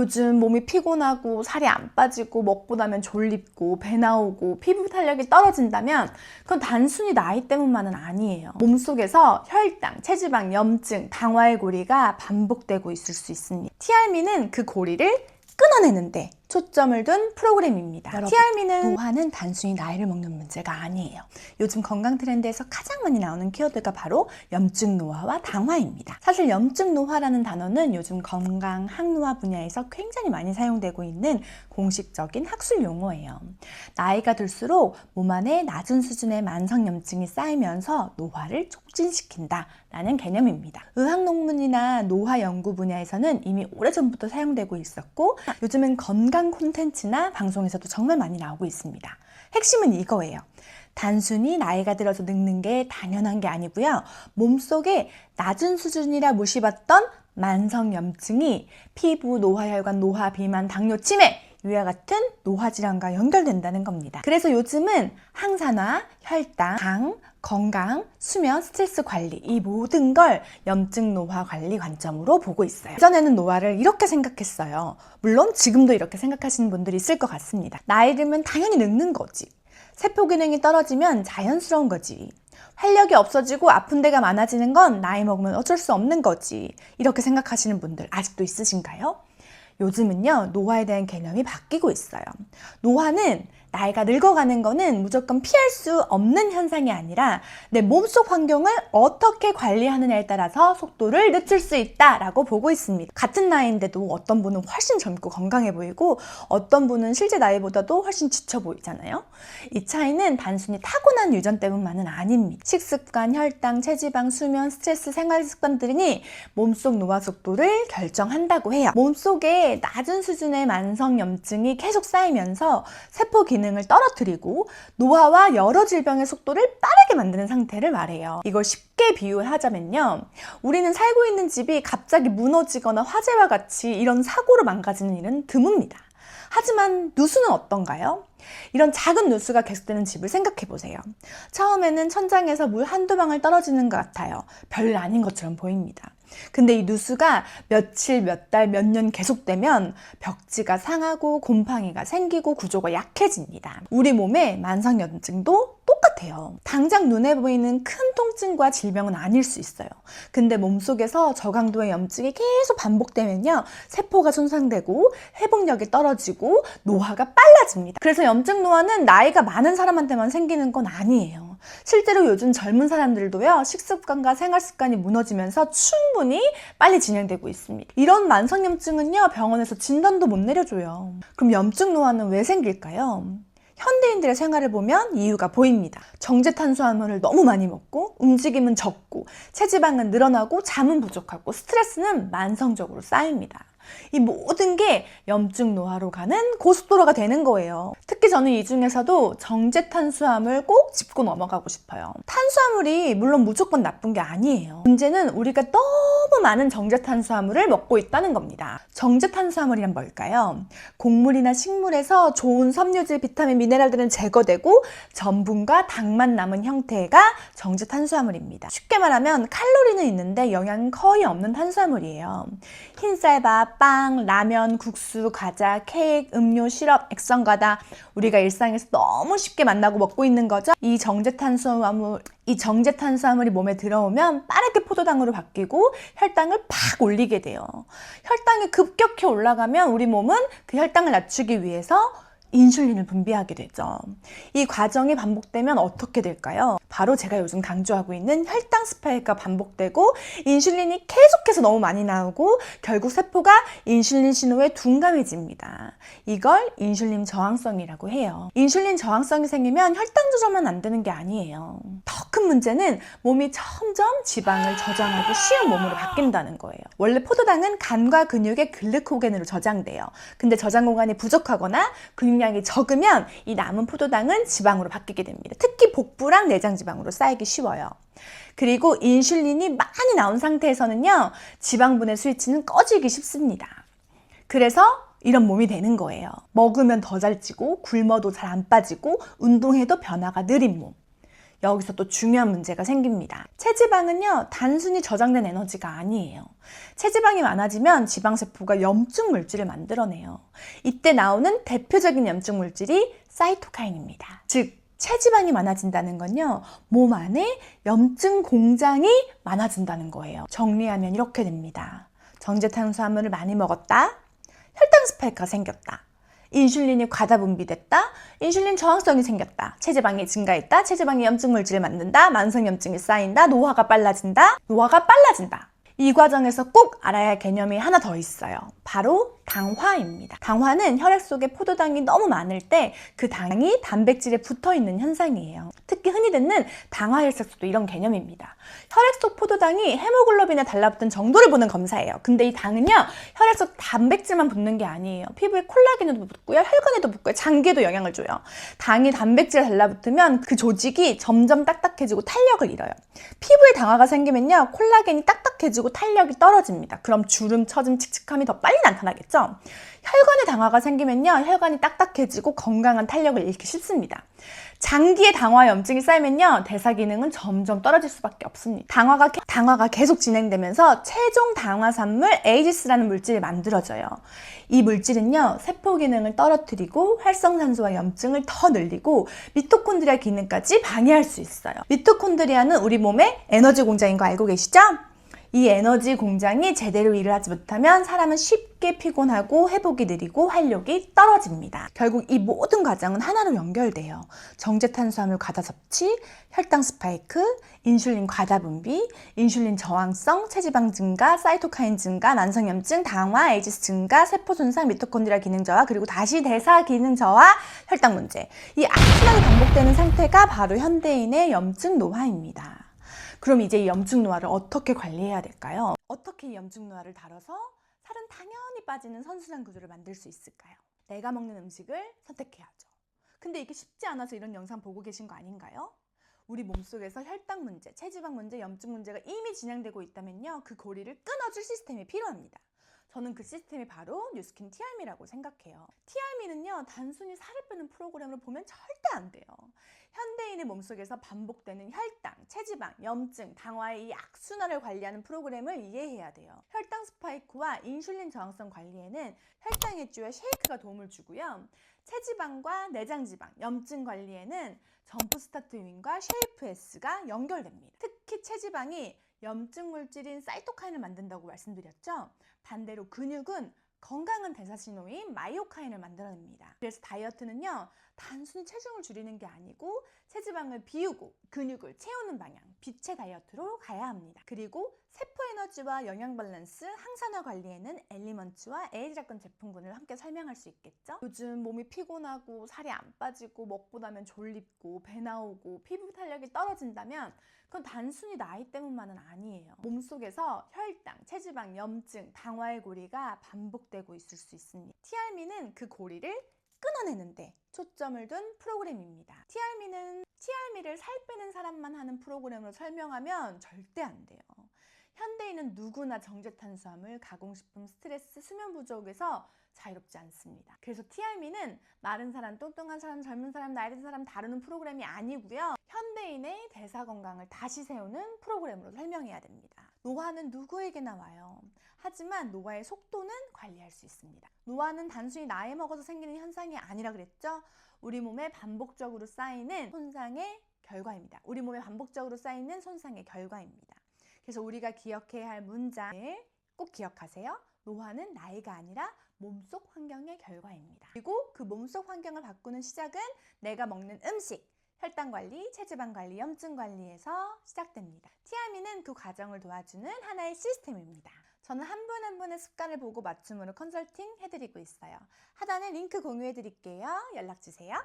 요즘 몸이 피곤하고 살이 안 빠지고 먹고 나면 졸립고 배 나오고 피부 탄력이 떨어진다면 그건 단순히 나이 때문만은 아니에요. 몸속에서 혈당, 체지방, 염증, 당화의 고리가 반복되고 있을 수 있습니다. TRM는 그 고리를 끊어내는데 초점을 둔 프로그램입니다. TRM는 노화는 단순히 나이를 먹는 문제가 아니에요. 요즘 건강 트렌드에서 가장 많이 나오는 키워드가 바로 염증 노화와 당화입니다. 사실 염증 노화라는 단어는 요즘 건강 항노화 분야에서 굉장히 많이 사용되고 있는 공식적인 학술 용어예요. 나이가 들수록 몸 안에 낮은 수준의 만성 염증이 쌓이면서 노화를 촉진시킨다 라는 개념입니다. 의학 논문이나 노화 연구 분야에서는 이미 오래전부터 사용되고 있었고 요즘은 건강 콘텐츠나 방송에서도 정말 많이 나오고 있습니다. 핵심은 이거예요. 단순히 나이가 들어서 늙는 게 당연한 게 아니고요. 몸속에 낮은 수준이라 무시받던 만성 염증이 피부, 노화혈관, 노화, 비만, 당뇨, 치매 이와 같은 노화 질환과 연결된다는 겁니다. 그래서 요즘은 항산화, 혈당, 당, 건강, 수면, 스트레스 관리 이 모든 걸 염증 노화 관리 관점으로 보고 있어요. 예전에는 노화를 이렇게 생각했어요. 물론 지금도 이렇게 생각하시는 분들이 있을 것 같습니다. 나이 들면 당연히 늙는 거지. 세포 기능이 떨어지면 자연스러운 거지. 활력이 없어지고 아픈 데가 많아지는 건 나이 먹으면 어쩔 수 없는 거지. 이렇게 생각하시는 분들 아직도 있으신가요? 요즘은요, 노화에 대한 개념이 바뀌고 있어요. 노화는 나이가 늙어가는 거는 무조건 피할 수 없는 현상이 아니라 내 몸속 환경을 어떻게 관리하느냐에 따라서 속도를 늦출 수 있다라고 보고 있습니다. 같은 나이인데도 어떤 분은 훨씬 젊고 건강해 보이고 어떤 분은 실제 나이보다도 훨씬 지쳐 보이잖아요. 이 차이는 단순히 타고난 유전 때문만은 아닙니다. 식습관, 혈당, 체지방, 수면, 스트레스, 생활 습관들이 몸속 노화 속도를 결정한다고 해요. 몸속에 낮은 수준의 만성 염증이 계속 쌓이면서 세포 기능을 떨어뜨리고 노화와 여러 질병의 속도를 빠르게 만드는 상태를 말해요. 이걸 쉽게 비유하자면요. 우리는 살고 있는 집이 갑자기 무너지거나 화재와 같이 이런 사고로 망가지는 일은 드뭅니다. 하지만 누수는 어떤가요? 이런 작은 누수가 계속되는 집을 생각해 보세요. 처음에는 천장에서 물 한두 방울 떨어지는 것 같아요. 별일 아닌 것처럼 보입니다. 근데 이 누수가 며칠, 몇 달, 몇 년 계속되면 벽지가 상하고 곰팡이가 생기고 구조가 약해집니다. 우리 몸의 만성염증도 똑같아요. 당장 눈에 보이는 큰 통증과 질병은 아닐 수 있어요. 근데 몸속에서 저강도의 염증이 계속 반복되면요. 세포가 손상되고 회복력이 떨어지고 노화가 빨라집니다. 그래서 염증 노화는 나이가 많은 사람한테만 생기는 건 아니에요. 실제로 요즘 젊은 사람들도요. 식습관과 생활습관이 무너지면서 충분히 빨리 진행되고 있습니다. 이런 만성염증은요. 병원에서 진단도 못 내려줘요. 그럼 염증 노화는 왜 생길까요? 현대인들의 생활을 보면 이유가 보입니다. 정제 탄수화물을 너무 많이 먹고 움직임은 적고 체지방은 늘어나고 잠은 부족하고 스트레스는 만성적으로 쌓입니다. 이 모든 게 염증 노화로 가는 고속도로가 되는 거예요. 특히 저는 이 중에서도 정제 탄수화물 꼭 짚고 넘어가고 싶어요. 탄수화물이 물론 무조건 나쁜 게 아니에요. 문제는 우리가 너무 많은 정제 탄수화물을 먹고 있다는 겁니다. 정제 탄수화물이란 뭘까요? 곡물이나 식물에서 좋은 섬유질, 비타민, 미네랄들은 제거되고 전분과 당만 남은 형태가 정제 탄수화물입니다. 쉽게 말하면 칼로리는 있는데 영양은 거의 없는 탄수화물이에요. 흰쌀밥, 빵, 라면, 국수, 과자, 케이크, 음료, 시럽, 액상과다 우리가 일상에서 너무 쉽게 만나고 먹고 있는 거죠. 이 정제 탄수화물이 몸에 들어오면 빠르게 포도당으로 바뀌고 혈당을 팍 올리게 돼요. 혈당이 급격히 올라가면 우리 몸은 그 혈당을 낮추기 위해서 인슐린을 분비하게 되죠. 이 과정이 반복되면 어떻게 될까요? 바로 제가 요즘 강조하고 있는 혈당 스파이크가 반복되고 인슐린이 계속해서 너무 많이 나오고 결국 세포가 인슐린 신호에 둔감해집니다. 이걸 인슐린 저항성이라고 해요. 인슐린 저항성이 생기면 혈당 조절만 안 되는 게 아니에요. 더 큰 문제는 몸이 점점 지방을 저장하기 쉬운 몸으로 바뀐다는 거예요. 원래 포도당은 간과 근육의 글리코겐으로 저장돼요. 근데 저장 공간이 부족하거나 근육량이 적으면 이 남은 포도당은 지방으로 바뀌게 됩니다. 특히 복부랑 내장 지방으로 쌓이기 쉬워요. 그리고 인슐린이 많이 나온 상태에서는요, 지방분해 스위치는 꺼지기 쉽습니다. 그래서 이런 몸이 되는 거예요. 먹으면 더 잘 찌고 굶어도 잘 안 빠지고 운동해도 변화가 느린 몸. 여기서 또 중요한 문제가 생깁니다. 체지방은요, 단순히 저장된 에너지가 아니에요. 체지방이 많아지면 지방세포가 염증 물질을 만들어내요. 이때 나오는 대표적인 염증 물질이 사이토카인입니다. 즉, 체지방이 많아진다는 건요, 몸 안에 염증 공장이 많아진다는 거예요. 정리하면 이렇게 됩니다. 정제탄수화물을 많이 먹었다, 혈당 스파이크가 생겼다. 인슐린이 과다 분비됐다, 인슐린 저항성이 생겼다, 체지방이 증가했다, 체지방이 염증 물질을 만든다, 만성염증이 쌓인다, 노화가 빨라진다. 이 과정에서 꼭 알아야 할 개념이 하나 더 있어요. 바로 당화입니다. 당화는 혈액 속에 포도당이 너무 많을 때 그 당이 단백질에 붙어있는 현상이에요. 특히 흔히 듣는 당화혈색소도 이런 개념입니다. 혈액 속 포도당이 헤모글로빈에 달라붙은 정도를 보는 검사예요. 근데 이 당은요, 혈액 속 단백질만 붙는 게 아니에요. 피부에 콜라겐에도 붙고요, 혈관에도 붙고요, 장기에도 영향을 줘요. 당이 단백질에 달라붙으면 그 조직이 점점 딱딱해지고 탄력을 잃어요. 피부에 당화가 생기면요, 콜라겐이 딱딱해지고 탄력이 떨어집니다. 그럼 주름, 처짐, 칙칙함이 더 빨리 나타나겠죠? 혈관에 당화가 생기면요, 혈관이 딱딱해지고 건강한 탄력을 잃기 쉽습니다. 장기에 당화염증이 쌓이면요, 대사 기능은 점점 떨어질 수밖에 없습니다. 당화가 계속 진행되면서 최종 당화산물 에이지스라는 물질이 만들어져요. 이 물질은요, 세포 기능을 떨어뜨리고 활성산소와 염증을 더 늘리고 미토콘드리아 기능까지 방해할 수 있어요. 미토콘드리아는 우리 몸의 에너지 공장인 거 알고 계시죠? 이 에너지 공장이 제대로 일을 하지 못하면 사람은 쉽게 피곤하고 회복이 느리고 활력이 떨어집니다. 결국 이 모든 과정은 하나로 연결돼요. 정제탄수화물 과다 섭취, 혈당 스파이크, 인슐린 과다 분비, 인슐린 저항성, 체지방 증가, 사이토카인 증가, 만성염증, 당화, 에이지스 증가, 세포 손상, 미토콘드리아 기능 저하, 그리고 다시 대사 기능 저하, 혈당 문제. 이 악순환이 반복되는 상태가 바로 현대인의 염증 노화입니다. 그럼 이제 이 염증 노화를 어떻게 관리해야 될까요? 어떻게 이 염증 노화를 다뤄서 살은 당연히 빠지는 선순환 구조를 만들 수 있을까요? 내가 먹는 음식을 선택해야죠. 근데 이게 쉽지 않아서 이런 영상 보고 계신 거 아닌가요? 우리 몸속에서 혈당 문제, 체지방 문제, 염증 문제가 이미 진행되고 있다면요, 그 고리를 끊어줄 시스템이 필요합니다. 저는 그 시스템이 바로 뉴스킨 티알미라고 생각해요. 티알미는요, 단순히 살을 빼는 프로그램으로 보면 절대 안 돼요. 현대인의 몸속에서 반복되는 혈당, 체지방, 염증, 당화의 이 악순환을 관리하는 프로그램을 이해해야 돼요. 혈당 스파이크와 인슐린 저항성 관리에는 혈당 해주와 쉐이크가 도움을 주고요. 체지방과 내장지방, 염증 관리에는 점프스타트윈과 쉐이프S가 연결됩니다. 특히 체지방이 염증 물질인 사이토카인을 만든다고 말씀드렸죠? 반대로 근육은 건강한 대사신호인 마이오카인을 만들어냅니다. 그래서 다이어트는요, 단순히 체중을 줄이는 게 아니고 체지방을 비우고 근육을 채우는 방향, 빛의 다이어트로 가야 합니다. 그리고 세포 에너지와 영양 밸런스, 항산화 관리에는 엘리먼츠와 에이지락건 제품군을 함께 설명할 수 있겠죠? 요즘 몸이 피곤하고 살이 안 빠지고 먹고 나면 졸립고 배 나오고 피부 탄력이 떨어진다면 그건 단순히 나이 때문만은 아니에요. 몸속에서 혈당, 체지방, 염증, 당화의 고리가 반복되고 있을 수 있습니다. 티알미는 그 고리를 끊어내는데 초점을 둔 프로그램입니다. 티알미를 살 빼는 사람만 하는 프로그램으로 설명하면 절대 안 돼요. 현대인은 누구나 정제탄수화물, 가공식품, 스트레스, 수면 부족에서 자유롭지 않습니다. 그래서 티알미는 마른 사람, 뚱뚱한 사람, 젊은 사람, 나이 든 사람 다루는 프로그램이 아니고요. 현대인의 대사 건강을 다시 세우는 프로그램으로 설명해야 됩니다. 노화는 누구에게나 와요. 하지만 노화의 속도는 관리할 수 있습니다. 노화는 단순히 나이 먹어서 생기는 현상이 아니라 그랬죠? 우리 몸에 반복적으로 쌓이는 손상의 결과입니다. 그래서 우리가 기억해야 할 문장을 꼭 기억하세요. 노화는 나이가 아니라 몸속 환경의 결과입니다. 그리고 그 몸속 환경을 바꾸는 시작은 내가 먹는 음식, 혈당 관리, 체지방 관리, 염증 관리에서 시작됩니다. 티알미는 그 과정을 도와주는 하나의 시스템입니다. 저는 한 분 한 분의 습관을 보고 맞춤으로 컨설팅 해드리고 있어요. 하단에 링크 공유해드릴게요. 연락주세요.